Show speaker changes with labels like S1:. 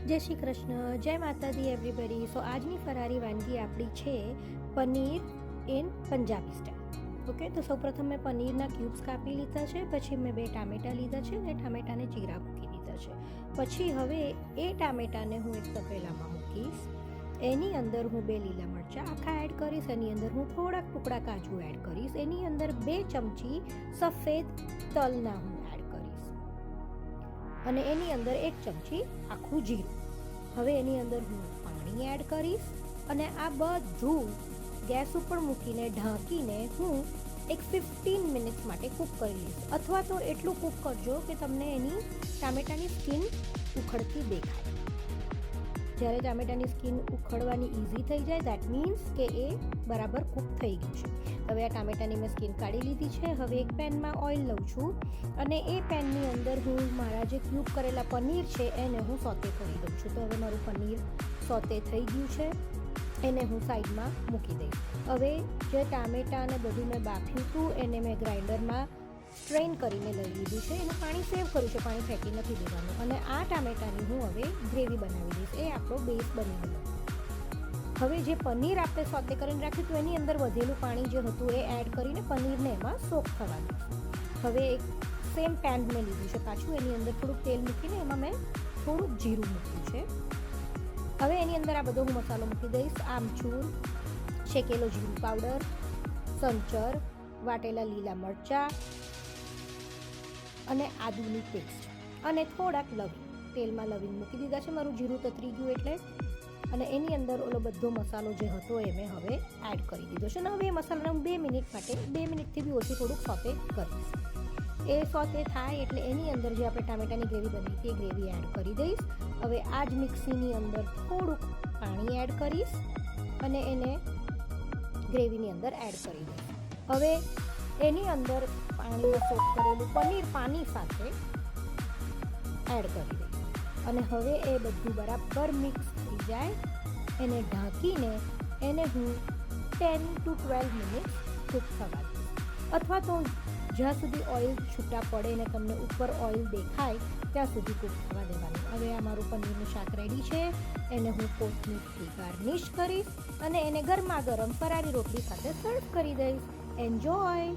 S1: જય શ્રી કૃષ્ણ, જય માતાજી એવરીબડી. સો આજની ફરારી વાનગી આપણી છે paneer in Punjabi style. Okay, તો સૌપ્રથમ મેં પનીરના ક્યુબ્સ કાપી લીધા છે, પછી મેં 2 ટામેટાં લીધા છે અને ટામેટાને ચીરા મૂકી દીધા છે. પછી હવે એ ટામેટાને હું એક તપેલામાં મૂકીશ. એની અંદર હું 2 લીલા મરચાં આખા એડ કરીશ. એની અંદર હું થોડાક ટુકડા કાજુ એડ કરીશ. એની અંદર 2 ચમચી સફેદ તલના હું એડ કરીશ અને એની અંદર 1 ચમચી આખું જીરું. હવે એની અંદર હું પાણી એડ કરીશ અને આ બધું ગેસ ઉપર મૂકીને ઢાંકીને હું એક 15 મિનિટ્સ માટે કૂક કરી લઈશ. અથવા તો એટલું કૂક કરજો કે તમને એની ટામેટાની સ્કિન ઉખડતી દેખાય. જ્યારે ટામેટાની સ્કિન ઉખડવાની ઇઝી થઈ જાય, દેટ મીન્સ કે એ બરાબર કૂક થઈ ગયું છે. હવે આ ટામેટાની મેં સ્કિન કાઢી લીધી છે. હવે એક પેનમાં ઓઇલ લઉં છું અને એ પેનની અંદર હું મારા જે ક્યુબ કરેલા પનીર છે એને હું સોતે કરી દઉં છું. તો હવે મારું પનીર સોતે થઈ ગયું છે, એને હું સાઈડમાં મૂકી દઈશ. હવે જે ટામેટાં અને બધું મેં બાફ્યું હતું એને મેં ગ્રાઇન્ડરમાં સ્ટ્રેન કરીને લઈ લીધું છે. એનું પાણી સેવ કર્યું છે, પાણી ફેંકી નથી દેવાનું. અને આ ટામેટાની હું હવે ગ્રેવી બનાવી દઈશ. એ આપણો બેઝ બની ગયો. હવે જે પનીર આપણે સોતે કરીને રાખ્યું હતું એની અંદર વધેલું પાણી જે હતું એ એડ કરીને પનીરને એમાં સોક થવા દઈશું. હવે એક સેમ પેન મેં લીધું છે પાછું. એની અંદર થોડુંક તેલ મૂકીને એમાં મેં થોડુંક જીરું મૂક્યું છે. હવે એની અંદર આ બધો હું મસાલો મૂકી દઈશ. આમચૂર, શેકેલો જીરું પાવડર, સંચર, વાટેલા લીલા મરચાં અને આદુની પેસ્ટ અને થોડાક લવિંગ. તેલમાં લવિંગ મૂકી દીધા છે, મારું જીરું તતરી ગયું એટલે. અને એની અંદર ઓલો બધો મસાલો જે હતો એ મેં હવે એડ કરી દીધો છે. અને હવે એ મસાલાને હું 2 મિનિટ માટે 2 મિનિટથી બી ઓછી થોડુંક સોતે કરીશ. એ સોતે થાય એટલે એની અંદર જે આપણે ટામેટાની ગ્રેવી બની હતી એ ગ્રેવી એડ કરી દઈશ. હવે આ જ મિક્સીની અંદર થોડુંક પાણી એડ કરીશ અને એને ગ્રેવીની અંદર એડ કરી દઈશ. હવે એની અંદર પાણીમાં સોક કરેલું પનીર પાણી સાથે એડ કરી દઈશ. અને હવે એ બધું બરાબર મિક્સ થઈ જાય એને ઢાંકીને એને હું 10 to 12 મિનિટ કૂક થવા દઈશ. અથવા તો જ્યાં સુધી ઓઇલ છૂટા પડે ને તમને ઉપર ઓઇલ દેખાય ત્યાં સુધી કૂક થવા દેવાનું. હવે આ મારું પનીરનું શાક રેડી છે. એને હું કોથમીરથી ગાર્નિશ કરીશ અને એને ગરમા ગરમ ફરારી રોટલી સાથે સર્વ કરી દઈશ. એન્જોય.